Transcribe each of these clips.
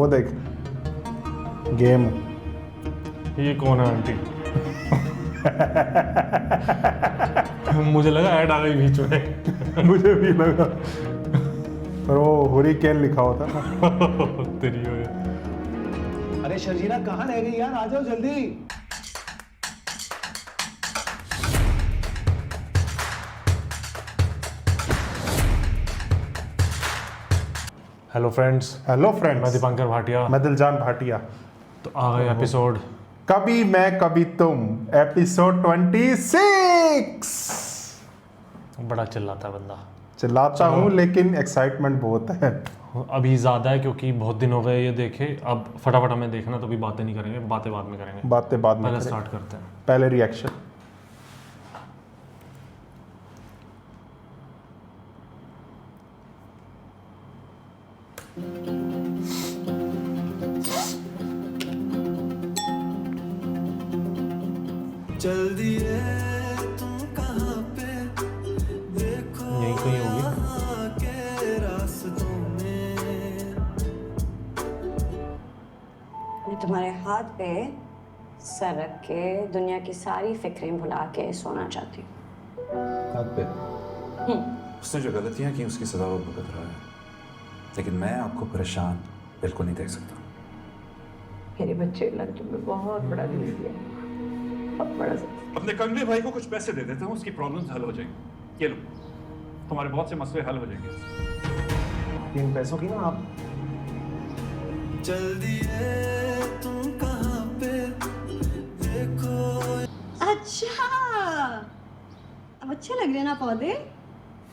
वो देख गेम। ये कौन है आंटी? मुझे लगा ऐड आ गई बीच में। मुझे भी लगा पर वो हुरिकेन लिखा होता ना। तेरी हो गया। अरे शर्जीला कहाँ रह गई यार, आ जाओ जल्दी। हेलो फ्रेंड्स, हेलो मैं फ्रेंड्स, दीपांकर भाटिया। मैं दिलजान भाटिया। तो आ गए एपिसोड कभी मैं कभी तुम, एपिसोड 26। बड़ा चिल्लाता है बंदा। चिल्लाता हूँ लेकिन एक्साइटमेंट बहुत है। अभी ज़्यादा है क्योंकि बहुत दिन हो गए ये देखे। अब फटाफट हमें देखना, तो अभी बातें नहीं करेंगे, बातें बाद में करेंगे। बातें बाद में पहले करें। स्टार्ट करते हैं। पहले रिएक्शन। जल्दी रे तुम कहाँ पे, देखो यहीं कहीं होगी। के रास्तों में। मैं तुम्हारे हाथ पे सर रख के दुनिया की सारी फिक्रें भुला के सोना चाहती हूँ। हाथ पे उसने जो गलतियां की उसकी सजा वो भुगत रहा है, लेकिन मैं आपको परेशान बिल्कुल नहीं देख सकता। मेरे बच्चे ने तुम्हें बहुत बड़ा दिल दिया, बहुत बड़ा दिल। अपने कंगले भाई को कुछ पैसे दे देता हूँ, उसकी प्रॉब्लम्स हल हो जाएंगी। ये लो, तुम्हारे बहुत से मसले हल हो जाएंगे। इन पैसों की ना आप जल्दी रे तुम कहाँ पे, देखो। अच्छा, अब अच्छे लग रहे हैं ना पौधे।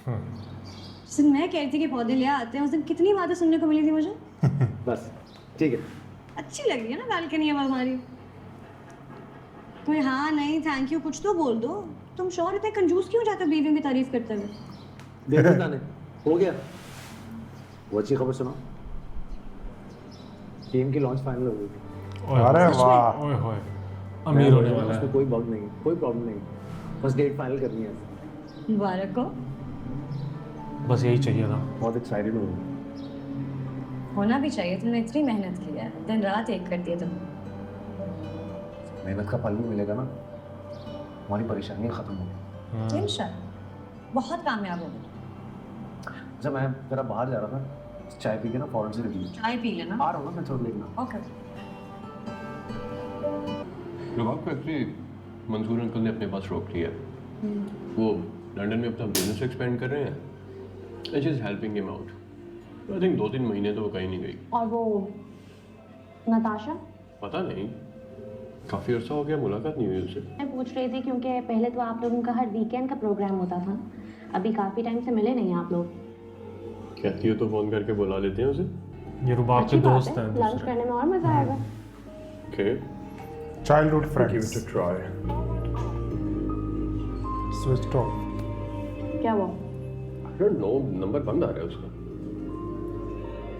जिस दिन मैं कह रही थी कि पौधे ले आते हैं, उस दिन कितनी बातें सुनने को मिली थी मुझे। बस ठीक है। अच्छी लग रही है ना बालकनी अब हमारी। कोई हाँ नहीं थैंक यू कुछ तो बोल दो। तुम शौहर इतने कंजूस क्यों जाते हो बीवियों की तारीफ करते हुए? देखो ताने हो गया। वो अच्छी खबर सुनो, टीम की लॉन्च फाइनल हो गई थी। अरे वाह, ओए होए, अमीर होने वाला उसमें है। कोई बग नहीं, कोई प्रॉब्लम नहीं। बस डेट फाइनल करनी है। मुबारक हो। बस यही चाहिए था। बहुत एक्साइटेड हूँ। होना भी चाहिए, तुमने इतनी मेहनत की है, दिन रात एक कर दिए तुम। मेहनत का फल भी मिलेगा ना, हमारी परेशानियाँ खत्म होंगी। इंशाल्लाह बहुत कामयाब होगी। जब मैं जरा बाहर जा रहा था, चाय पी के ना फौरन से रिव्यू चाय पी लेना। आ रहा हूँ ना मैं, थोड़ा लेना। ओके। रबाब को एक्चुअली मंसूर अंकल ने अपने पास रोक लिया। वो लंदन में अपना बिजनेस एक्सपेंड कर रहे हैं and she is helping him out. I think 2-3 महीने तो वो कहीं नहीं गई। और वो नताशा? पता नहीं, काफ़ी अर्सा हो गया मुलाकात नहीं हुई उससे। मैं पूछ रही थी क्योंकि पहले तो आप लोगों का हर वीकेंड का प्रोग्राम होता था, अभी काफ़ी टाइम से मिले नहीं आप लोग। कहती हो तो फ़ोन करके बुला लेते हैं उसे। ये रुबाब के अच्छी बात दोस्त है, हैं लंच दूसरे। करने में और मज़ा आएगा। Okay, childhood give friends. It a try. Switch off. क्या वो? आई डोंट नो, नंबर बंद आ रहा है उसका।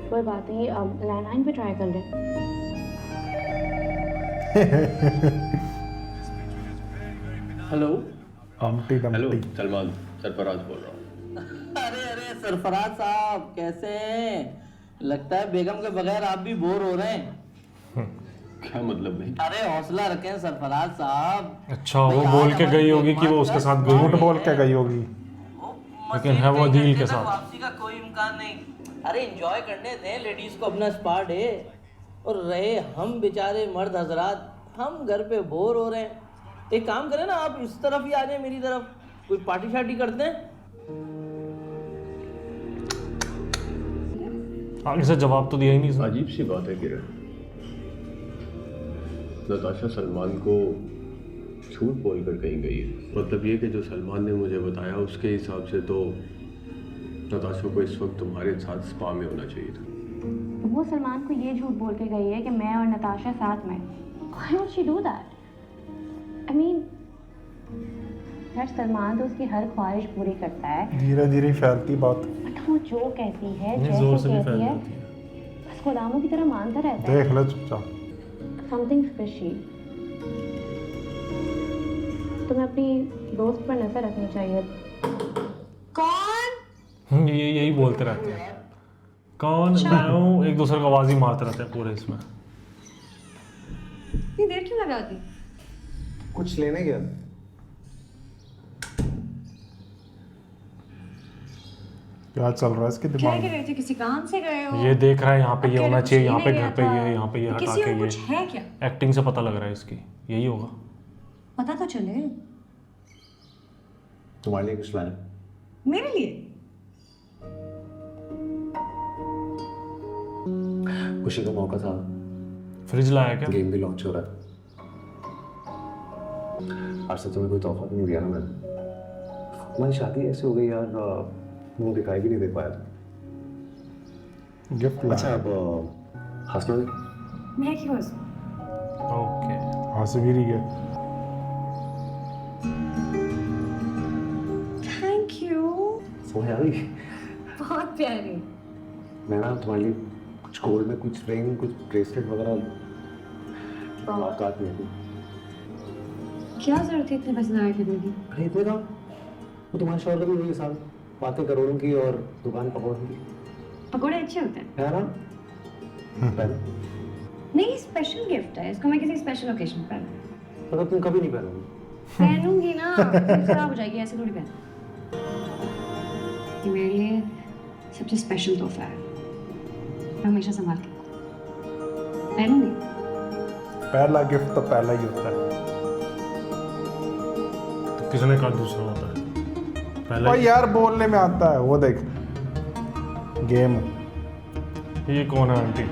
कोई बात नहीं, अब लैंडलाइन पे ट्राई कर लें। हेलो अम्टी हेलो, डम्टी। सलमान सरफराज बोल रहा हूँ। अरे सरफराज साहब कैसे हैं? लगता है बेगम के बगैर आप भी बोर हो रहे हैं। क्या मतलब भाई? अरे हौसला रखें सरफराज साहब। अच्छा, वो बोल के गई होगी कि वो उसके साथ गई। झूठ बोल के गई होगी। लेकिन है वो अदील के साथ। वापसी का कोई इम्कान नहीं। अरे एंजॉय करने दें लेडीज को अपना स्पा डे। और रहे हम बेचारे मर्द हजरात, हम घर पे बोर हो रहे हैं। एक काम करें ना, आप इस तरफ ही आ जाए मेरी तरफ, कोई पार्टी शार्टी करते हैं। आगे से जवाब तो दिया ही नहीं इसने। अजीब सी बात है किरण, नताशा सलमान को झूठ बोल कर कहीं गई है। मतलब ये कि जो सलमान ने मुझे बताया उसके हिसाब से तो नताशा को इस वक्त तुम्हारे साथ स्पा में होना चाहिए था। वो सलमान को ये झूठ बोल के गई है कि मैं और नताशा साथ में। Why would she do that? I mean, यार सलमान तो उसकी हर ख्वाहिश पूरी करता है। धीरे धीरे फैलती बात। बट वो जो कहती है, नहीं, जोर से जैसे भी कहती फैल है, जाती है। बस गुलामों की तरह मानता रहता है। देख ले चुपचाप। Something fishy. तुम्हें अपनी दोस्त पर नजर रखनी चाहिए। कौन? यही बोलते रहते हैं। कौन मैं हूँ, एक दूसरे को आवाज ही मारते रहते हैं पूरे इसमें। इतनी देर क्यों लगा दी? कुछ लेने गया। क्या चल रहा है इसके क्या दिमाग कह में? रहे थे? किसी काम से गए हो? ये देख रहा है यहाँ पे ये अब होना कह रहे चाहिए, कुछ यहाँ पे लेने घर पे गया ये, था। यहाँ पे ये हटा किसी के को कुछ ये। है क्या? एक्टिंग से पता लग रहा है इसकी, यही होगा। पता तो चले। तुम्हारे लिए कुछ लाया? मेरे लिए? खुशी का मौका था, फ्रिज लाया क्या? गेम भी लॉन्च हो रहा है। आज से तुम्हें कोई तोहफा तो नहीं दिया ना मैंने। तुम्हारी शादी ऐसे हो गई यार, मुंह दिखाई भी नहीं दे पाया। गिफ्ट अच्छा अब हंसना नहीं? मैं क्यों हंसूं? ओके। हंस भी रही है। Thank you. वो यारी बहुत प्यारी। मैं ना तुम्हारे लिए कुछ गोल्ड में कुछ रिंग, कुछ ब्रेसलेट वगैरह मुलाकात में थी। क्या जरूरत है इतने पैसे ज़ाया करने की? अरे इतने का वो तुम्हारे शौहर भी हुई साल बातें करोड़ों की और दुकान पकौड़ों की पकोड़े अच्छे होते हैं। है ना? पहले नहीं, स्पेशल गिफ्ट है, इसको मैं किसी स्पेशल ओकेजन पर मतलब तुम कभी नहीं पहनोगी? पहनूंगी ना, फिर खराब हो जाएगी, ऐसे थोड़ी पहन। ये मेरे लिए सबसे स्पेशल तोहफा है, मैं हमेशा संभाल के पहनूंगी। पहला गिफ्ट तो पहला ही होता है। तो किसने कहा दूसरा होता है? पहले और यार बोलने में आता है, वो देख गेम। ये कौन है आंटी?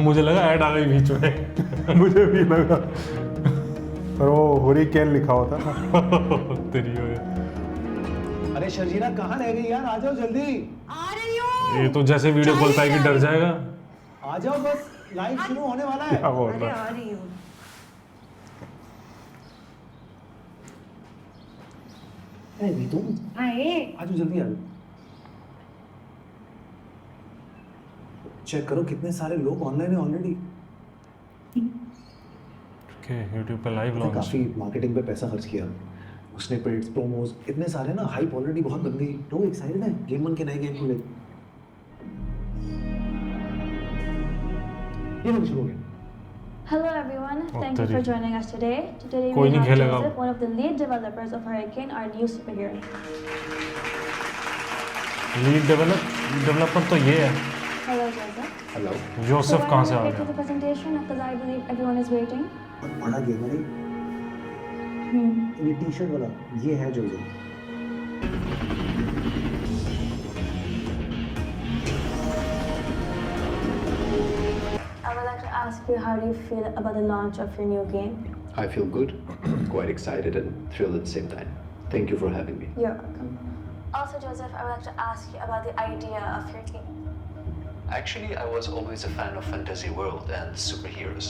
मुझे लगा ऐड आ गई बीच में। मुझे भी लगा, पर वो हुरिकेन लिखा होता ना। तेरी हो गया। अरे शर्जीला कहाँ रह गई यार, आ जाओ जल्दी। आ रही हूँ। ये तो जैसे वीडियो कॉल पे आएगी डर जाएगा। आ जाओ, बस लाइव शुरू होने वाला है। क्या बोल अरे रहा है? आ रही हूँ। अरे तुम आए। आ जाओ जल्दी, आ जाओ। चेक करो कितने सारे लोग ऑनलाइन है ऑलरेडी। ओके, YouTube पे लाइव लॉन्च। काफी मार्केटिंग पे पैसा खर्च किया, उसने पेड्स प्रोमोज इतने सारे ना, हाइप ऑलरेडी बहुत बन गई। लोग एक्साइटेड है गेम वन के नए गेम को लेकर। ये लोग शुरू हो गए। Hello everyone, thank you for joining us today. Today कोई we नहीं have खेलेगा। Joseph, one of the lead developers of Hurricane, our new superhero. Lead developer तो ये है। Hello Joseph. हेलो। जोसेफ कहाँ से आ to गया? the presentation because I believe everyone is waiting. बड़ा गेमर है ये, टी शर्ट वाला ये है जो I would like to ask you how do you feel about the launch of your new game? I feel good, quite excited and thrilled at the same time. Thank you for having me. You're welcome. Also Joseph, I would like to ask you about the idea of your team. Actually, I was always a fan of fantasy world and superheroes,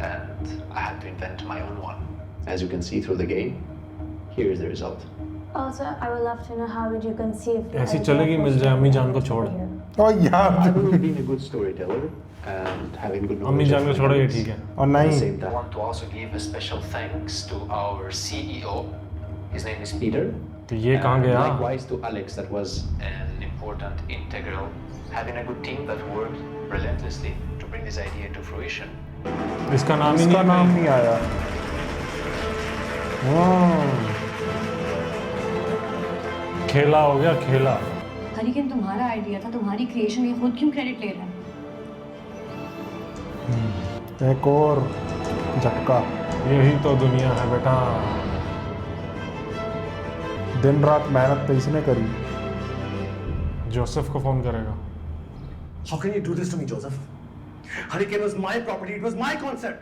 and I had to invent my own one. As you can see through the game, here is the result. Also, I would love to know how did you conceive the ऐसी idea चलेगी of मिल जाए अम्मी जान को छोड़। superhero? और यार I've always been a good storyteller and having good अम्मी knowledge जान को of छोड़ो, ये mechanics. ठीक है। और At the नहीं, same time, I want to also give a special thanks to our CEO. His name is Peter. तो ये कहाँ And गया? Likewise to Alex, that was an important integral. Having a good team that worked relentlessly to bring this idea to fruition. इसका नाम ही इसका नाम नहीं नहीं आया। खेला हो गया खेला। हरिकेन तुम्हारा आइडिया था, तुम्हारी क्रिएशन, ये खुद क्यों क्रेडिट ले रहा है? एक और झटका। यही तो दुनिया है बेटा। दिन रात मेहनत तो इसने करी। जोसेफ को फोन करेगा। How can you do this to me, Joseph? Hurricane was my property. It was my concept.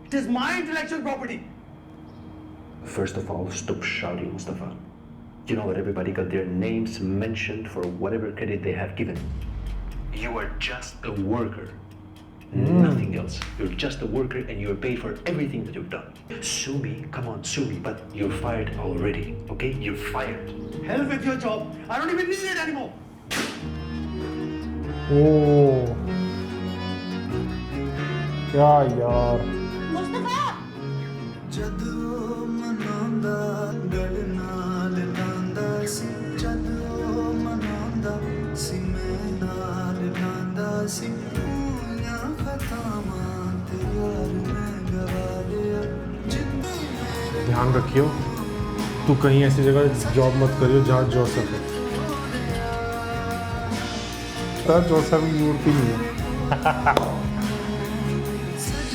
It is my intellectual property. First of all, stop shouting, Mustafa. You know that everybody got their names mentioned for whatever credit they have given. You are just a worker. Nothing else. You're just a worker and you're paid for everything that you've done. Sue me, come on, sue me, but you're fired already, okay? You're fired. Hell with your job. I don't even need it anymore. ओ क्या यार। मुस्तफा! ਜਦੋਂ ਮਨਾਉਂਦਾ ਗੜ ਨਾਲ ਲਾਂਦਾ ਸੀ ਜਦੋਂ ध्यान रखियो, तू कहीं ऐसी जगह जॉब मत करियो जहाँ जोसेफ है। सर जोसेफ की यूनिटी नहीं है।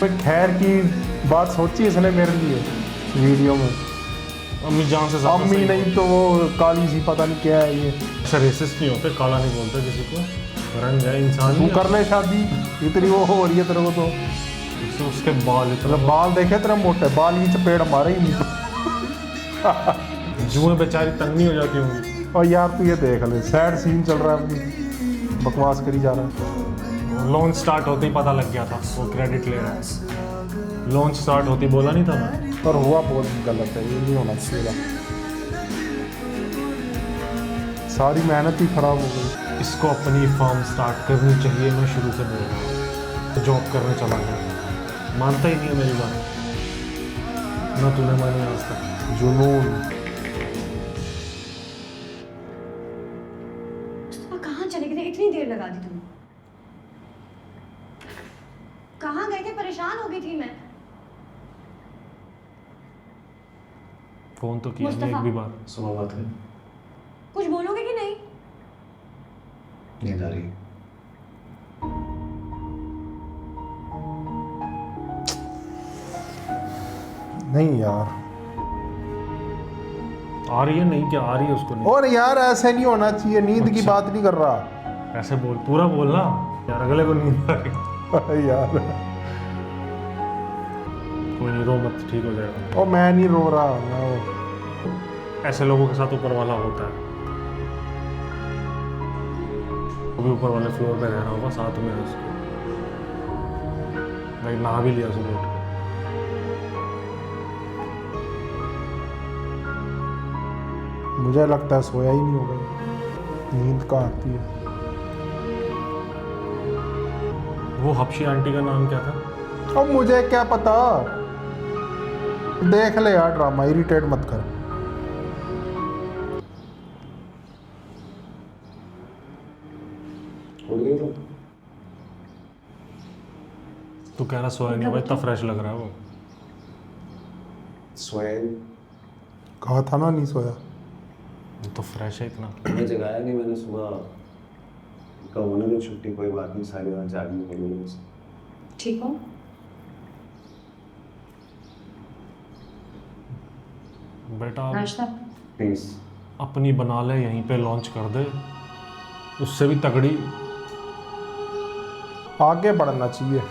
पर खैर की बात सोची इसने मेरे लिए वीडियो में। अम्मी जान से ज़्यादा अम्मी सही नहीं तो वो काली सी पता नहीं क्या है ये। ऐसा रेसिस्ट नहीं होते, काला नहीं बोलते किसी को, रंग है इंसान तू ही कर ले शादी, इतनी वो हो रही है तेरे को तो। है। उसके बाल इतना मतलब बाल देखे तेरे मोटे बाल की चपेट मारे ही नहीं। जुएं बेचारी तंग नहीं हो जाती होंगी। और यार तू ये देख ले, सैड सीन चल रहा है अपनी, बकवास करी जा रहा है। लॉन्च स्टार्ट होते ही पता लग गया था वो क्रेडिट ले रहा है। लॉन्च स्टार्ट होती बोला नहीं था मैं। पर हुआ बहुत गलत है, ये नहीं होना चाहिए। सारी मेहनत ही खराब हो गई। इसको अपनी फर्म स्टार्ट करनी चाहिए, मैं शुरू से बोल रहा हूँ। जॉब करने चला गया, मानता ही नहीं है मेरी बात, ना तूने मानी आज तक। जुनून। मुस्तफा कहाँ चले गए थे, इतनी देर लगा दी तुमने? कहाँ गए थे, परेशान हो गई थी मैं। फोन तो किया नहीं एक भी बार। सुबह बात है, कुछ बोलोगे कि नहीं? नींद आ रही है। नहीं यार, आ रही है नहीं, क्या आ रही है उसको नहीं। और यार ऐसे नहीं होना चाहिए, नींद की अच्छा। बात नहीं कर रहा। ऐसे बोल, पूरा बोलना यार, अगले को नींद आ रही। यार कोई नहीं, रो मत, ठीक हो जाएगा। ओ मैं नहीं रो रहा, मैं वो ऐसे लोगों के साथ ऊपर वाला होता है। वो भी ऊपर वाले फ्लोर पे रह रहा होगा, साथ में है उसके। भाई नहा भी लिया सुबह उठ के। मुझे लगता है सोया ही नहीं होगा, नींद कहाँ आती है। वो हबशी आंटी का नाम क्या था? अब मुझे क्या पता, देख ले यार ड्रामा, इरिटेट मत कर। उठ गई तो तू कह रहा सोया नहीं होगा, इतना फ्रेश लग रहा है वो। सोया कहा था ना नहीं सोया। वो तो फ्रेश है इतना। मैं जगाया नहीं, मैंने सुबह कहा होने दो छुट्टी, कोई बात नहीं, सारी रात जागनी पड़ेगी। ठीक हो? बेटा नाश्ता? प्लीज अपनी बना ले, यहीं पे लॉन्च कर दे, उससे भी तगड़ी। आगे बढ़ना चाहिए।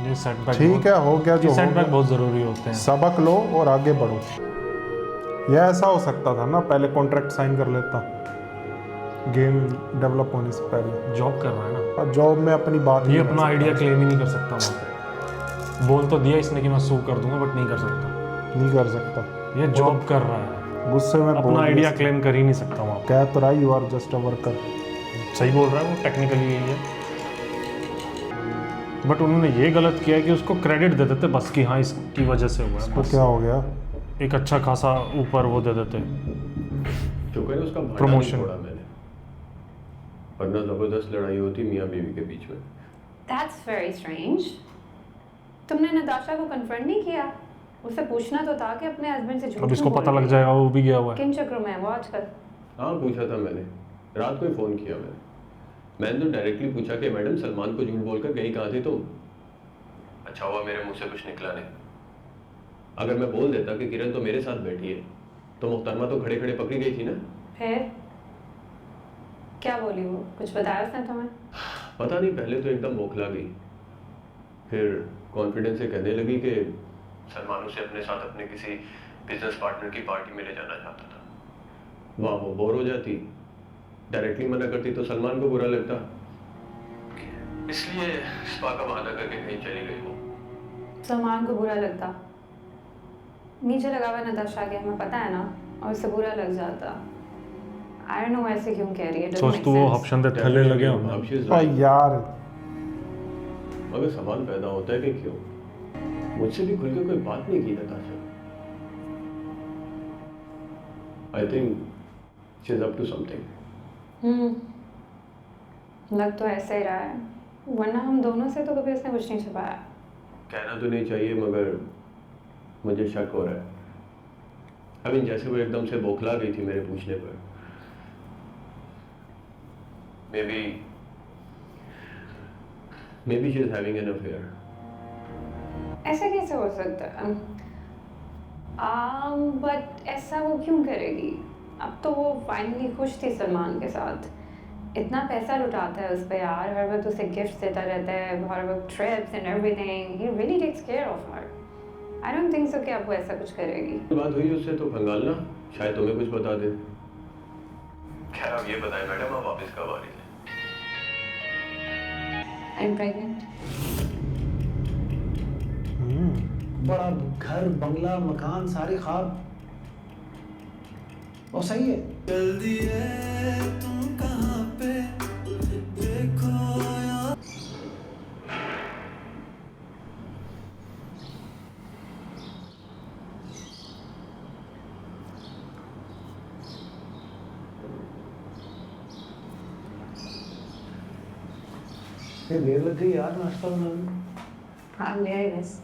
ये सेटबैक ठीक है, हो गया जो हो सेटबैक गया। बहुत ज़रूरी होते हैं। सबक लो और आगे बढ़ो। यह ऐसा हो सकता था ना, पहले कॉन्ट्रैक्ट साइन कर लेता गेम डेवलप होने से पहले। जॉब कर रहा है ना, और जॉब में अपनी बात ये नहीं कर अपना सकता। आइडिया क्लेम ही नहीं कर सकता वहाँ पे। बोल तो दिया इसने कि मैं सू कर दूंगा, बट नहीं कर सकता। नहीं कर सकता, ये जॉब कर रहा है, गुस्से में बोल अपना दिया। आइडिया क्लेम कर ही नहीं सकता वहाँ कह तो रहा you are just a worker. पे। सही बोल रहा है वो, टेक्निकली यही है। बट उन्होंने ये गलत किया कि उसको क्रेडिट दे देते बस कि हाँ इसकी वजह से हुआ है, तो बस। क्या हो गया? एक अच्छा खासा ऊपर वो दे देते। शुक्र है उसका भाड़ा Promotion. नहीं छोड़ा मैंने, वरना जबरदस्त लड़ाई होती मियाँ बीवी के बीच में। That's very strange. तुमने नताशा को कन्फ्रंट नहीं किया? उससे पूछना तो था कि अपने हस्बैंड से झूठ अब इसको क्यों पता बोल लग रही जाएगा वो भी गया हुआ है? है। किन चक्रों में है वो आजकल? हाँ पूछा था मैंने, रात को ही फ़ोन किया मैंने तो डायरेक्टली पूछा कि मैडम सलमान को झूठ बोलकर गई कहाँ थी तुम? अच्छा हुआ मेरे मुंह से कुछ निकला नहीं। अगर मैं बोल देता कि किरण तो मेरे साथ बैठी है, तो मुख्तरमा तो खड़े खड़े पकड़ी गई थी ना। फिर क्या बोली वो? कुछ बताया उसने तुम्हें? पता नहीं, पहले तो एकदम बौखला गई, फिर कॉन्फिडेंस से कहने लगी कि सलमान उसे अपने साथ अपने किसी बिजनेस पार्टनर की पार्टी में ले जाना चाहता था। वहाँ वो बोर हो जाती, डायरेक्टली मना करती तो सलमान को बुरा लगता, इसलिए स्पा का बहाना करके कहीं चली गई वो। सलमान को बुरा लगता? नीचे लगा हुआ नताशा के, हमें पता है ना, और उससे बुरा लग जाता। आई डोंट नो ऐसे क्यों कह रही है। सोच तू वो हफ्शन दे थल्ले लगे होंगे। अब she's ओ right. यार मगर सवाल पैदा होता है कि क्यों मुझसे भी खुल के कोई बात नहीं की Natasha. I think she is up to something. लग तो ऐसे ही रहा है, वरना हम दोनों से तो कभी उसने कुछ नहीं छुपाया। कहना तो नहीं चाहिए मगर मुझे शक हो रहा है। I mean, जैसे वो एकदम से बौखला गई थी मेरे पूछने पर। Maybe she's having an affair. ऐसा कैसे हो सकता है? बट ऐसा वो क्यों करेगी? अब तो वो फाइनली खुश थी सलमान के साथ। इतना पैसा लुटाता है उस पे यार, हर वक्त उसे गिफ्ट देता रहता है, हर वक्त trips and everything. He really takes care of her. I don't think so कि अब वो ऐसा कुछ करेगी। बात हुई उससे तो खंगालना, शायद तुम्हें कुछ बता दे। खैर अब ये बताएं मैडम, आप वापस कब आ रही हैं? I am pregnant. बड़ा घर, बंगला, मकान, सारे ख्वाब, और सही है। जल्दी है तुम कहाँ पे देखो यार। ये देर लग गई यार नाश्ता बनाने में। हाँ ले आई बस।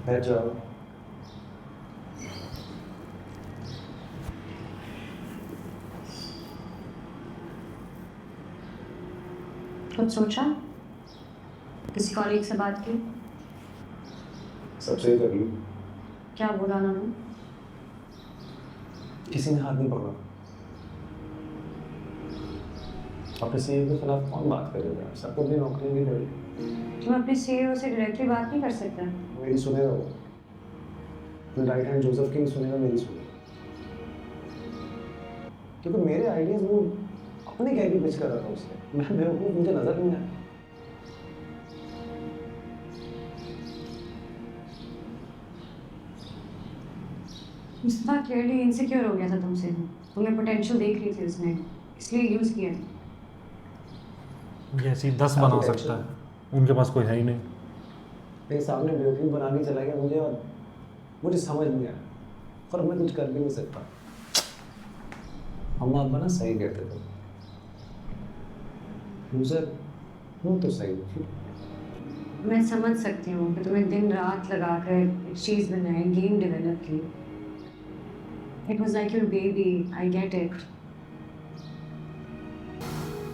बैठ जाओ। कुछ सोचा? किसी कॉलीग से बात की? सबसे कर ली। क्या बोला ना? किसी ने हाथ नहीं पकड़ा। अपने सीईओ के खिलाफ कौन बात करेगा? सबको भी नौकरी नहीं मिली। तुम अपने सीईओ से डायरेक्टली बात नहीं कर सकते? मेरी सुनेगा वो। राइट हैंड जोसेफ की सुनेगा, मेरी सुनेगा। क्योंकि मेरे आइडियाज वो अपने क्या की पिच कर रहा था उससे। मैं बेवकूफ, मुझे नजर नहीं आया। मुस्तफा क्लियरली इनसिक्योर हो गया था तुमसे। तुम्हें पोटेंशियल देख रही थी उसने, इसलिए यूज किया। ये ऐसी 10 बना सकता है, उनके पास कोई है ही नहीं। मेरे सामने बेवकूफ बनाने चला गया मुझे, और मुझे समझ नहीं आया, और मैं कुछ कर भी नहीं सकता। अम्मा अब्बा ना सही कहते थे। यूजर वो तो सही थी। मैं समझ सकती हूँ कि तुम्हें दिन रात लगाकर एक चीज़ बनाई, गेम डेवलप की। It was like your baby, I get it.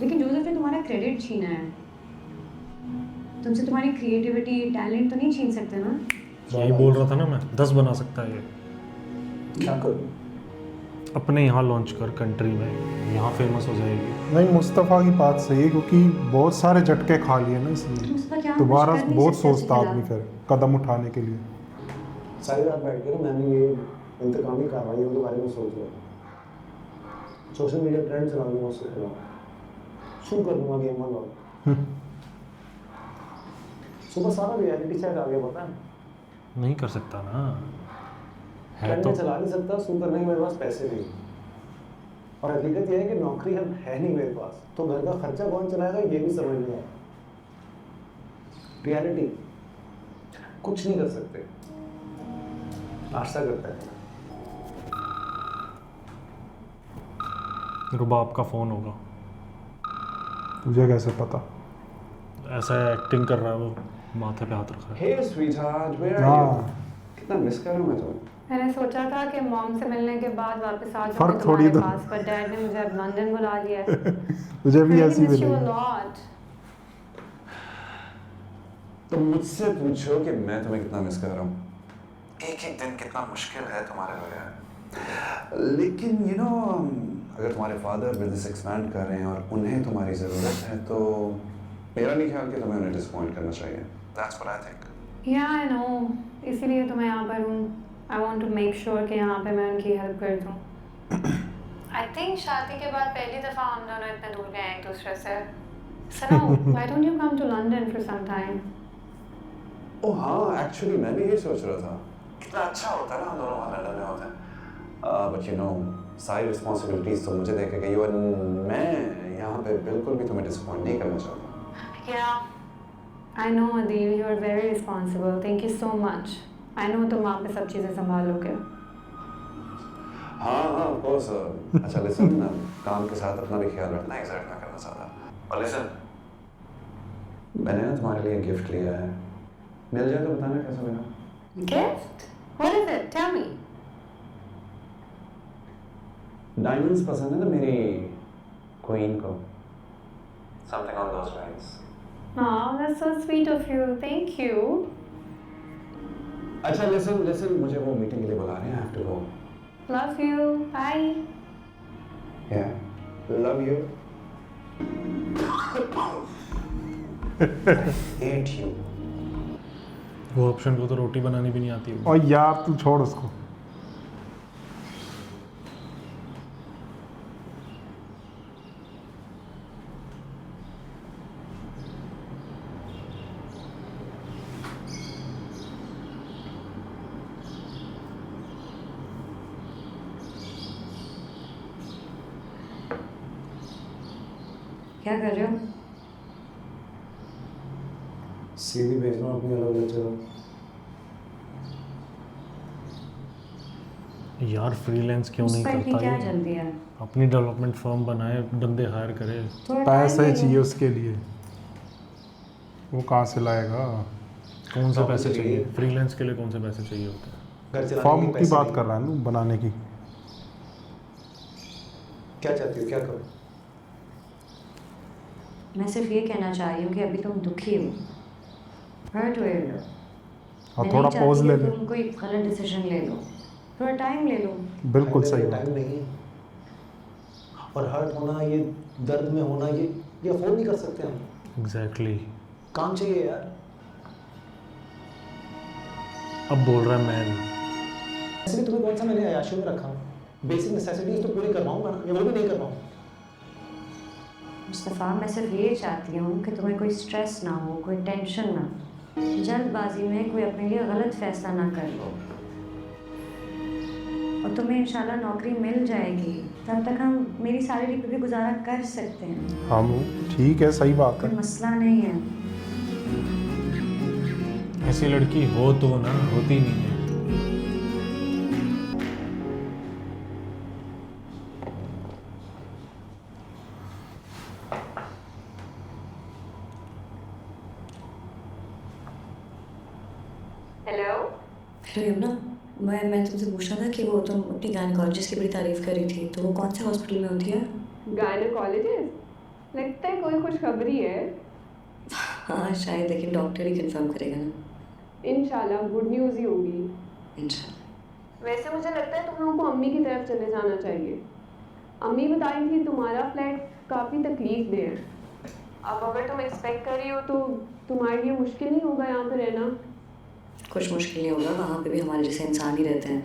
लेकिन जोसेफ ने तुम्हारा क्रेडिट छीना है। तुमसे तुम्हारी क्रिएटिविटी, टैलेंट तो नहीं छीन सकते ना? यही बोल रहा था ना मैं, 10 बना सकता है ये। क्या करूँ? अपने यहाँ लॉन्च कर कंट्री में, यहाँ फेमस हो जाएगी। नहीं, मुस्तफ़ा की बात सही है, क्योंकि बहुत सारे झटके खा लिए ना, इसलिए मुस्तफा क्या दोबारा कुछ कर नहीं बहुत सकते सोचता उसके आदमी फिर कदम उठाने के लिए। सारी रात बैठ के ना मैंने ये इंतकामी कार्रवाइयों के बारे में सोच लिया। सोशल मीडिया ट्रेंड चला लूँगा उसके खिलाफ, शुरू कर दूँगा गेम वाला। सुबह सारा रियलिटी चैट आ गया, पता है? नहीं कर सकता ना, है ट्रेंड तो। में चला नहीं सकता, शुरू करने के मेरे पास पैसे नहीं। और हकीकत यह है कि नौकरी अब है नहीं मेरे पास, तो घर का खर्चा कौन चलाएगा ये भी समझ नहीं आया। रियलिटी कुछ नहीं कर सकते, आशा करता है। रुबाब का फ़ोन होगा। तुझे कैसे पता? ऐसा एक्टिंग कर रहा है वो, माथे पे हाथ रखा है। Hey sweetheart, where are हाँ। you? कितना मिस कर रहा हूँ मैं तुम्हें। मैंने सोचा था कि मॉम से मिलने के बाद वापस आ फर्क जाऊंगी थोड़ी तुम्हारे तो- पास, पर डैड ने मुझे अब लंदन बुला लिया है। तुझे भी ऐसी मिस यू मिलेगी। लॉट। तो मुझसे पूछो कि मैं तुम्हें कितना मिस कर रहा हूँ। एक एक दिन कितना मुश्किल है तुम्हारे बगैर। लेकिन यू नो, अगर तुम्हारे फादर बिजनेस एक्सपैंड कर रहे हैं और उन्हें तुम्हारी ज़रूरत है, तो मेरा नहीं ख्याल कि तुम्हें उन्हें डिसअपॉइंट करना चाहिए। That's what I think. या आई नो, इसीलिए तो मैं यहाँ पर हूँ। I want to make sure कि यहाँ पे मैं उनकी हेल्प कर दूँ। आई थिंक शादी के बाद पहली दफ़ा हम दोनों इतने दूर गए एक दूसरे से। सनो, why don't you come to London for some time? Oh हाँ, एक्चुअली मैं भी ये सोच रहा था, कितना अच्छा होता है ना हम दोनों वहाँ लंदन में होते हैं। बट यू नो, सारी रिस्पॉन्सिबिलिटीज तो मुझे देखे गई, और मैं यहाँ पे बिल्कुल भी तुम्हें डिसअपॉइंट नहीं करना चाहता। Yeah, I know Adil, you are very responsible. Thank you so much. I know तुम वहाँ पे सब चीज़ें संभालोगे। हाँ ऑफ कोर्स। अच्छा लिसन, काम के साथ अपना भी ख्याल रखना, एक्साइट ना करना ज़्यादा। और लिसन, मैंने ना तुम्हारे लिए गिफ्ट लिया है, मिल जाए तो बताना कैसा लगा। Gift? What is it? Tell me. Diamonds पसंद है ना मेरी क्वीन को, something on those lines. Oh, that's so sweet of you. Thank you. अच्छा लिसन, मुझे वो मीटिंग के लिए बुला रहे हैं, I have to go. Love you. Bye. या लव यू। Hate you. वो ऑप्शन को तो रोटी बनानी भी नहीं आती है। और यार तू छोड़ उसको। क्या कर रहे हो? सीवी भेज रहा हूँ अपनी अलग अलग जगह। यार फ्रीलांस क्यों नहीं उसका इतनी करता क्या ये? जल्दी है? अपनी डेवलपमेंट फर्म बनाए, बंदे हायर करे। थोड़ा पैसे time ले लो। चाहिए उसके लिए, वो कहाँ से लाएगा? कौन से Job पैसे के लिए। चाहिए? फ्रीलांस के लिए कौन से पैसे चाहिए होते हैं? घर चलाने फॉर्म के की पैसे बात नहीं। कर रहा है ना बनाने की। क्या चाहती हो, क्या करो? मैं सिर्फ ये कहना चाह रही हूँ कि अभी तुम दुखी हो, हर्ट हुए हो। और मैं थोड़ा नहीं पॉज चाहती ले कि ले। तुम कोई गलत डिसीजन ले लो, थोड़ा टाइम ले लो। बिल्कुल सही टाइम बात। नहीं है। और हर्ट होना, ये दर्द में होना, ये अफोर्ड नहीं कर सकते हम। एग्जैक्टली। काम चाहिए यार। अब बोल रहा है मैं। ऐसे भी तुम्हें कौन सा मैंने अयाशी में रखा? बेसिक नेसेसिटीज तो पूरी करवाऊंगा ना, या वो भी नहीं करवाऊँ? मुस्तफ़ा, मैं सिर्फ ये चाहती हूँ कि तुम्हें कोई स्ट्रेस ना हो, कोई टेंशन ना, जल्दबाजी में कोई अपने लिए गलत फैसला ना कर लो। और तुम्हें इंशाल्लाह नौकरी मिल जाएगी, तब तक हम मेरी सैलरी पे भी गुजारा कर सकते हैं। हम ठीक है, सही बात कोई है। मसला नहीं है। ऐसी लड़की हो तो ना, होती नहीं है। Hello. हेलो यमुना, मैं तुमसे पूछना था कि वो तुम अपनी गायनेकोलॉजिस्ट की बड़ी तारीफ करी थी, तो वो कौन से हॉस्पिटल में होती है? Gynecologist? लगता है कोई खुशखबरी है। हाँ शायद, लेकिन डॉक्टर ही कंफर्म करेगा ना। इंशाल्लाह गुड न्यूज़ ही होगी। इंशाल्लाह। वैसे मुझे लगता है तुम लोगों को अम्मी की तरफ चले जाना चाहिए। अम्मी बताई थी तुम्हारा फ्लैट काफ़ी तकलीफ दे है। अब अगर तुम एक्सपेक्ट कर रही हो तो तुम्हारे लिए मुश्किल नहीं होगा यहाँ पे रहना। कुछ मुश्किल नहीं होगा, वहाँ पे भी हमारे जैसे इंसान ही रहते हैं,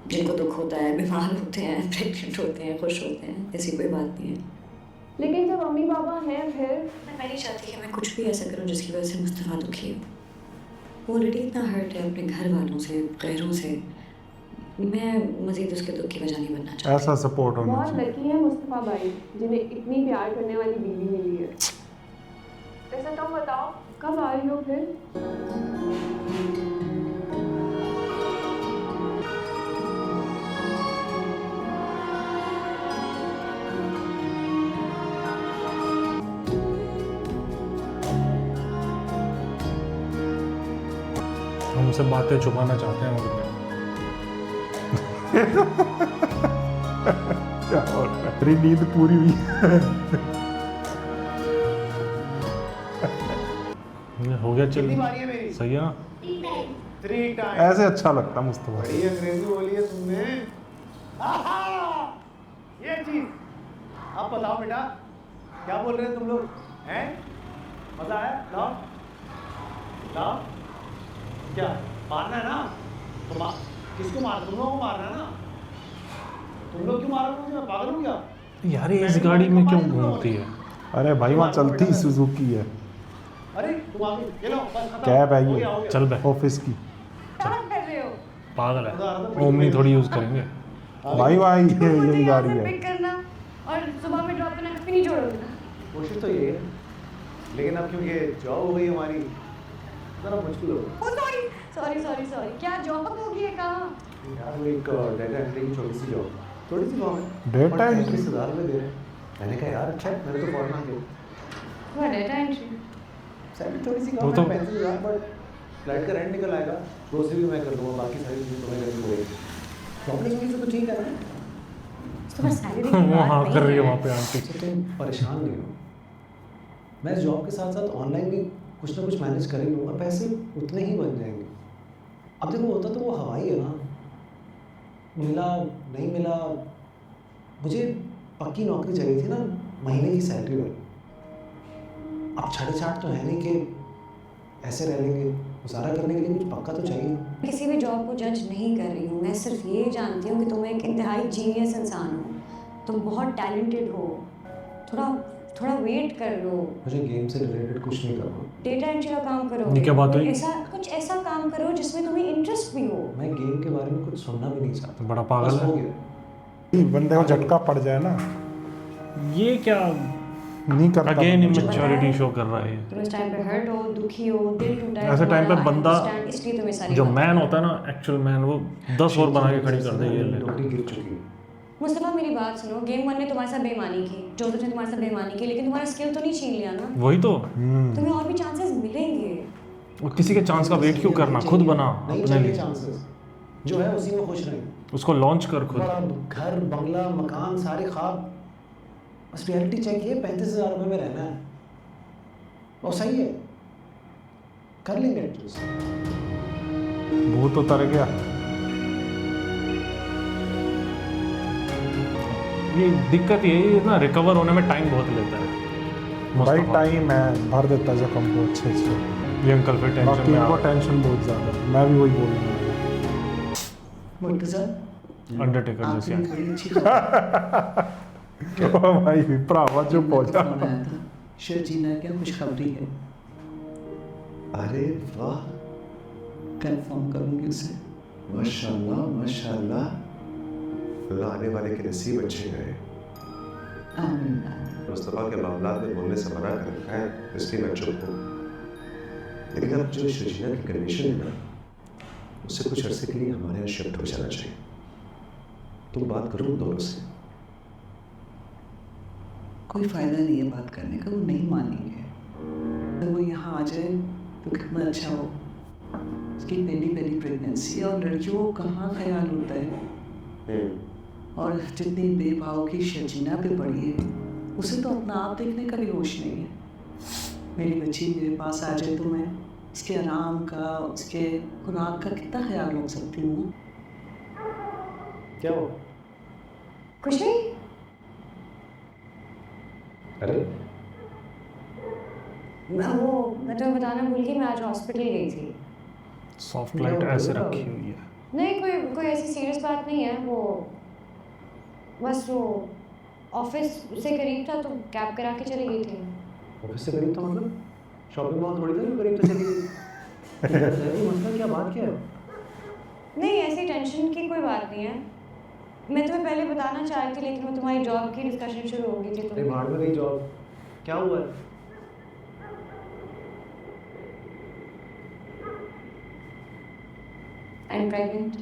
जिनको दुख होता है, बीमार होते हैं, प्रेग्नेंट होते हैं, खुश होते हैं, ऐसी कोई बात नहीं है। लेकिन जब अम्मी पापा हैं फिर मैं नहीं चाहती कि मैं कुछ भी ऐसा करूँ जिसकी वजह से मुस्तफ़ा दुखी हो। वो ऑलरेडी इतना हर्ट है अपने घर वालों से, गैरों से। मैं मज़ीद उसके दुख की वजह नहीं बनना चाहती। ऐसा सपोर्ट होना बहुत चाहिए। लकी है मुस्तफ़ा भाई जिन्हें इतनी प्यार करने वाली बीवी मिली है। वैसे तुम बताओ कब आ रही हो फिर? हमसे बातें छुपाना चाहते हैं और क्या हो रहा है? तेरी नींद पूरी हुई? क्या हो गया? चल बारी है मेरी? सही है ना? 3 टाइम। ऐसे अच्छा लगता मुस्तफा। बड़ी अंग्रेजी बोली है तुमने। आहा! ये चीज। अब बताओ बेटा, क्या बोल रहे हैं तुम लोग? हैं? मजा आया? लाओ। लाओ। क्या? मारना है ना? तो किसको मारना? तुम लोगों को मारना है ना? तुम लोग क्यों मार रहे हो मुझे? मैं पागल हूँ क्या? यार ये इस गाड़ी में क्यों घूमती है? अरे भाई वहाँ चलती सुजुकी है, अरे तुम आगे ये लो, बस खत्म। कैब है हो ये, गया, हो गया। चल बे, ऑफिस की। क्या कर रहे हो? पागल है। ओमनी थोड़ी यूज करेंगे। भाई भाई यही गाड़ी है। पिक करना और सुबह में ड्रॉप करना कभी नहीं छोड़ोगे ना। कोशिश तो ये है, लेकिन अब क्योंकि जॉब हो गई हमारी, जरा मुश्किल हो गया। सॉरी सॉरी सॉरी सॉरी, क्या जॉब हो गई है? कहाँ? यार वो एक डेटा एंट्री की छोटी सी जॉब, थोड़ी सी जॉब है, Data पर entry? 35,000 में दे रहे हैं। मैंने कहा यार अच्छा है, मेरे तो फॉरन आ गए। वो डेटा एंट्री सैलरी थोड़ी सी वो कम तो- है, 35,000, बट फ्लाइट का रेंट निकल आएगा, ग्रोसरी भी मैं कर दूंगा, बाकी सारी चीज़ें तुम्हें करनी पड़ेगी। शॉपिंग की तो ठीक है ना, तो बस सैलरी वो हाँ कर रही है वहाँ पे आंटी। तो तुम परेशान नहीं हो। मैं इस जॉब के साथ साथ ऑनलाइन भी कुछ ना कुछ मैनेज कर ही लूँगा, पैसे उतने ही बन जाएंगे। अब देखो होता तो वो हवाई है ना, मिला नहीं मिला, मुझे पक्की नौकरी चाहिए थी ना, महीने की सैलरी वाली। अब 6.5 तो है नहीं कि ऐसे रह लेंगे, गुजारा करने के लिए कुछ पक्का तो चाहिए ना। किसी भी जॉब को जज नहीं कर रही हूँ, मैं सिर्फ ये जानती हूँ कि तुम एक इंतहाई जीनियस इंसान हो, तुम बहुत टैलेंटेड हो, थोड़ा थोड़ा वेट कर लो, मुझे गेम से रिलेटेड कुछ नहीं करना। डेटा एंट्री का काम करो। ये क्या बात हुई? कुछ ऐसा काम करो जिसमें तुम्हें इंटरेस्ट भी हो। मैं गेम के बारे में कुछ सुनना भी नहीं चाहता। बड़ा पागल बस हो है। गया। बंदे को झटका पड़ जाए ना, ये क्या नहीं करता। अगेन बंदा। इमेच्योरिटी शो कर रहा है तुम इस टाइम पे हर्ट हो, दुखी हो, दिल टूटा है ऐसे टाइम पे तुम्हारा, I बंदा understand, इसलिए तुम्हें सारी जो बातें मैन करनी होता है ना, एक्चुअल मैन, वो 10 और बना के खड़ी कर दे। ये ले नौकरी गिर चुकी है। मुस्तफा मेरी बात सुनो, गेम वन ने तुम्हारे साथ बेईमानी की, जोसेफ ने तुम्हारे साथ बेईमानी की, लेकिन तुम्हारा स्किल तो नहीं छीन लिया ना। वही तो। तुम्हें और भी चांसेस मिलेंगे। और किसी के चांस का वेट क्यों करना, खुद बना नहीं अपने चाहिए लिए, चांसेस, जो है उसी में खुश रहे। उसको लॉन्च कर खुद। बड़ा घर बंगला मकान सारे ख्वाब, बस रियलिटी चेक ये 35,000 रुपये में रहना है, और सही है, कर लेंगे एडजस्ट। भूत उतर गया। ये दिक्कत यही है ना, रिकवर होने में टाइम बहुत लेता है। भाई मुस्तफा, टाइम है, भर देता जख्म को अच्छे से। ये अंकल फिर टेंशन बाकी में इनको आ टेंशन बहुत ज़्यादा है, मैं भी वही बोलूँगा। मुर्तज़ा अंडरटेकर जैसे आपकी बड़ी अच्छी खबर ओ भाई भरावा जो पहुंचा। फोन आया था, शर्जीना क्या खुशखबरी है? अरे वाह, कंफर्म करूंगी उसे। माशाल्लाह माशाल्लाह, लाने वाले के नसीब अच्छे गए। आमीन। मुस्तफ़ा के मामला में बोलने से मना कर रखा है, इसलिए मैं चुप हूँ। लेकिन अब जो शर्जीना की कंडीशन है ना, उससे कुछ अरसे के लिए हमारे यहाँ शिफ्ट हो जाना चाहिए। तुम बात करो उन दोनों से। कोई फ़ायदा नहीं है बात करने का, वो नहीं मानेंगे। अगर वो यहाँ आ जाए तो कितना अच्छा हो। उसकी पहली प्रेगनेंसी है, और लड़कियों को कहाँ ख्याल होता है। और जितनी बेभाव की शर्जीना पे पड़ी है, उसे तो अपना आप देखने का भी होश नहीं है। मेरी बच्ची मेरे पास आ जाए तो मैं उसके आराम का, उसके खुराक का कितना ख्याल रख सकती हूँ। क्या हो? कुछ नहीं। अरे मैं तुम्हें बताना भूल गई, मैं आज हॉस्पिटल गई थी। सॉफ्ट लाइट ऐसे रखी हुई है। नहीं, कोई ऐसी सीरियस बात नहीं है, वो बस वो ऑफिस से करीब था तो कैब करा के चली गई थी। ऑफिस से करीब था मतलब शॉपिंग मॉल थोड़ी था, करीब तो चली गई। मसला क्या, बात क्या है? नहीं, ऐसी टेंशन की कोई बात नहीं है। मैं तुम्हें पहले बताना चाह रही थी, लेकिन वो तुम्हारी जॉब की डिस्कशन शुरू हो गई थी अरे तो भाड़ में गई जॉब, क्या हुआ है? I am pregnant.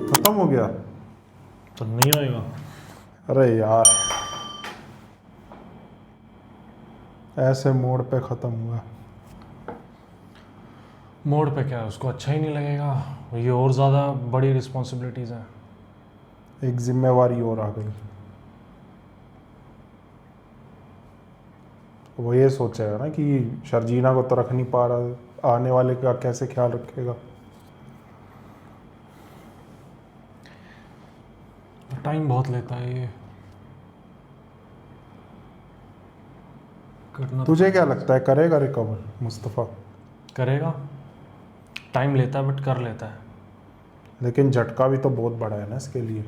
खत्म हो गया। तो नहीं होएगा। अरे यार, ऐसे मोड़ पे खत्म हुआ। मोड़ पे क्या है, उसको अच्छा ही नहीं लगेगा। ये और ज़्यादा बड़ी रिस्पॉन्सिबिलिटीज़ हैं। एक जिम्मेवारी और आ गई। वो ये सोचेगा ना कि शर्जीना को तो रख नहीं पा रहा, आने वाले का कैसे ख्याल रखेगा। टाइम बहुत लेता है ये करना। तुझे क्या लगता है करेगा रिकवर मुस्तफ़ा? करेगा, टाइम लेता है बट कर लेता है। लेकिन झटका भी तो बहुत बड़ा है ना इसके लिए।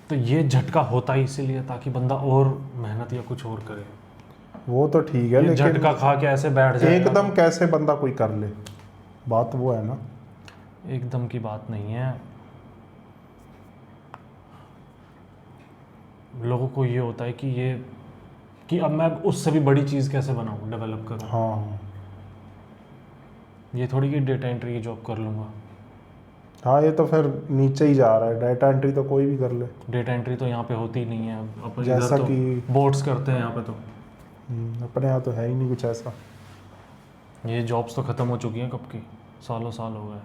तो ये झटका होता ही इसीलिए ताकि बंदा और मेहनत या कुछ और करे। वो तो ठीक है, ये लेकिन झटका खा के ऐसे बैठ जाए एकदम कैसे बंदा कोई कर ले, बात वो है ना। एकदम की बात नहीं है। लोगों को ये होता है कि अब मैं उससे भी बड़ी चीज़ कैसे बनाऊँ, डेवलप करूँ। हाँ ये थोड़ी कि डेटा एंट्री की जॉब कर लूँगा। हाँ, ये तो फिर नीचे ही जा रहा है। डाटा एंट्री तो कोई भी कर ले। डेटा एंट्री तो यहाँ पे होती ही नहीं है। अब जैसा इधर तो कि- बोट्स करते हैं यहाँ पे तो। अपने यहाँ तो है ही नहीं कुछ ऐसा। ये जॉब्स तो ख़त्म हो चुकी हैं कब की, सालों साल हो गए।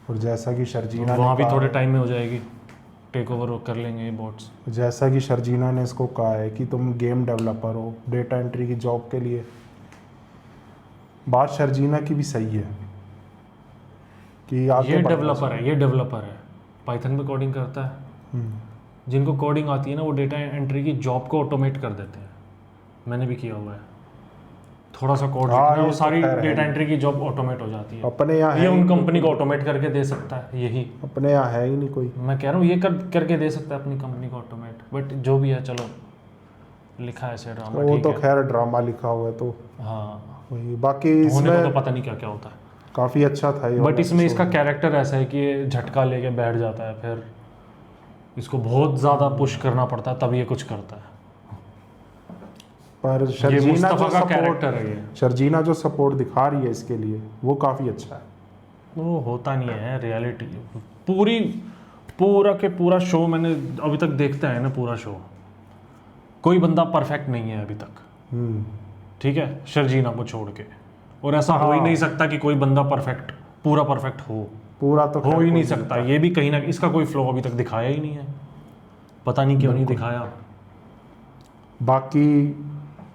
और जैसा कि शर्जीना ने वहाँ भी कहा थोड़े है- टाइम में हो जाएगी, टेक ओवर कर लेंगे ये बॉट्स। जैसा कि शर्जीना ने इसको कहा है कि तुम गेम डेवलपर हो, डेटा एंट्री की जॉब के लिए। बात शर्जीना की भी सही है कि आगे ये बढ़ना डेवलपर है, ये डेवलपर है, पाइथन में कोडिंग करता है। हम्म। जिनको कोडिंग आती है ना, वो डेटा एंट्री की जॉब को ऑटोमेट कर देते हैं। मैंने भी किया हुआ है। थोड़ा सा कोड हाँ, लिखना है, ये वो तो सारी खैर है। डेटा एंट्री की जॉब ऑटोमेट हो जाती है। अपने यहाँ ये है उन ही कंपनी को नहीं ऑटोमेट करके दे सकता है, यही कोई। अपने यहाँ है ही नहीं कोई। मैं कह रहा हूँ, ये करके दे सकता है अपनी कंपनी को ऑटोमेट। बट जो भी है, चलो लिखा है ऐसे ड्रामा, वो ठीक तो है। खैर ड्रामा लिखा हुआ है तो हाँ, वही। बाकी होने को इसमें तो पता नहीं क्या क्या होता है। काफ़ी अच्छा था ये बट वाला इसमें इसका episode। कैरेक्टर ऐसा है कि ये झटका लेके बैठ जाता है, फिर इसको बहुत ज़्यादा पुश करना पड़ता है तब ये कुछ करता है। पर ये शर्जीना मुस्तफा जो का सपोर्ट कैरेक्टर है ये। शर्जीना जो सपोर्ट दिखा रही है इसके लिए, वो काफ़ी अच्छा है। वो होता नहीं है रियलिटी। पूरा के पूरा शो मैंने अभी तक देखता है ना, पूरा शो कोई बंदा परफेक्ट नहीं है अभी तक, ठीक है, शर्जीना को छोड़ के। और ऐसा हो ही नहीं सकता कि कोई बंदा पूरा परफेक्ट हो। पूरा तो हो खैर ही नहीं कोई सकता। ये भी कहीं ना, इसका कोई फ्लो अभी तक दिखाया ही नहीं है, पता नहीं क्यों नहीं दिखाया। बाकी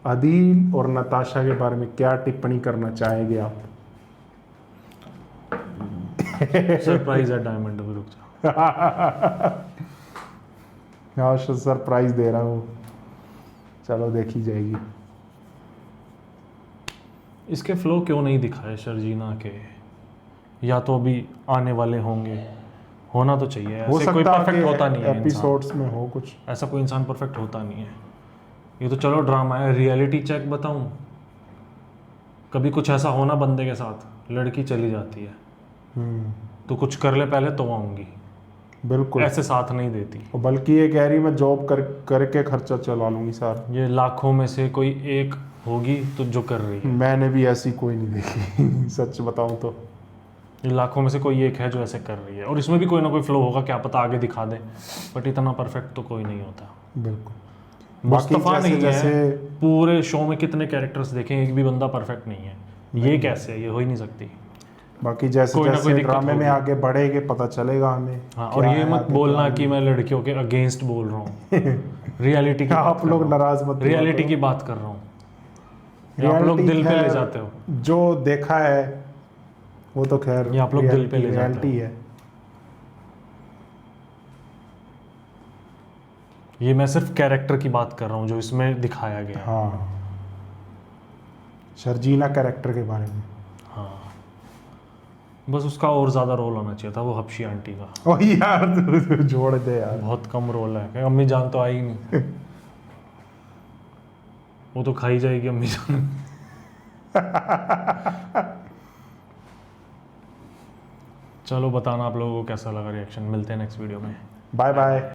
अदील और नताशा के बारे में क्या टिप्पणी करना चाहेंगे आप? सरप्राइज है डायमंड, रुक जा। हाँ, सरप्राइज दे रहा हूँ, चलो देखी जाएगी। इसके फ्लो क्यों नहीं दिखाए शर्जीना के? या तो अभी आने वाले होंगे, होना तो चाहिए। हो ऐसे कोई सकता है परफेक्ट होता नहीं है इंसान। एपिसोड्स में हो कुछ ऐसा कोई इंसान परफेक्ट होता नहीं है। ये तो चलो ड्रामा है। रियलिटी चेक बताऊं, कभी कुछ ऐसा होना बंदे के साथ, लड़की चली जाती है तो कुछ कर ले पहले तो आऊंगी, बिल्कुल ऐसे साथ नहीं देती। और बल्कि ये कह रही मैं जॉब करके खर्चा चला लूंगी सारा। ये लाखों में से कोई एक होगी तो जो कर रही है। मैंने भी ऐसी कोई नहीं देखी सच बताऊं तो। ये लाखों में से कोई एक है जो ऐसे कर रही है, और इसमें भी कोई ना कोई फ्लो होगा, क्या पता आगे दिखा दे। बट इतना परफेक्ट तो कोई नहीं होता। बिल्कुल। मुस्तफा बाकी नहीं जैसे है। पूरे शो में कितने कैरेक्टर्स देखें, एक भी बंदा परफेक्ट नहीं है। ये कैसे है? ये हो ही नहीं सकती। बाकी जैसे कोई ना कोई जैसे दिक्कत ड्रामे में होगी। आगे बढ़ेंगे पता चलेगा हमें। हाँ, और क्या ये है मत आगे, बोलना क्या कि मैं लड़कियों के अगेंस्ट बोल रहा हूँ। रियलिटी की आप लोग नाराज मत हुआ रियलिटी करो। की बात कर रहा हूँ। आप लोग Reality दिल पे ले खैर जाते हो। जो देखा है वो तो खैर ये आप लोग दिल पे ले जाते हो। रियलिटी है। ये मैं सिर्फ कैरेक्टर की बात कर रहा हूँ जो इसमें दिखाया गया है। हाँ, शर्जीना कैरेक्टर के बारे में। हाँ, बस उसका और ज़्यादा रोल होना चाहिए था, वो हबशी आंटी का। ओह यार तू जोड़ दे यार। बहुत कम रोल है। अम्मी जान तो आई नहीं। वो तो खाई जाएगी अम्मी जान। चलो बताना आप लोगों को कैसा लगा रिएक्शन। मिलते हैं नेक्स्ट वीडियो में। Bye bye.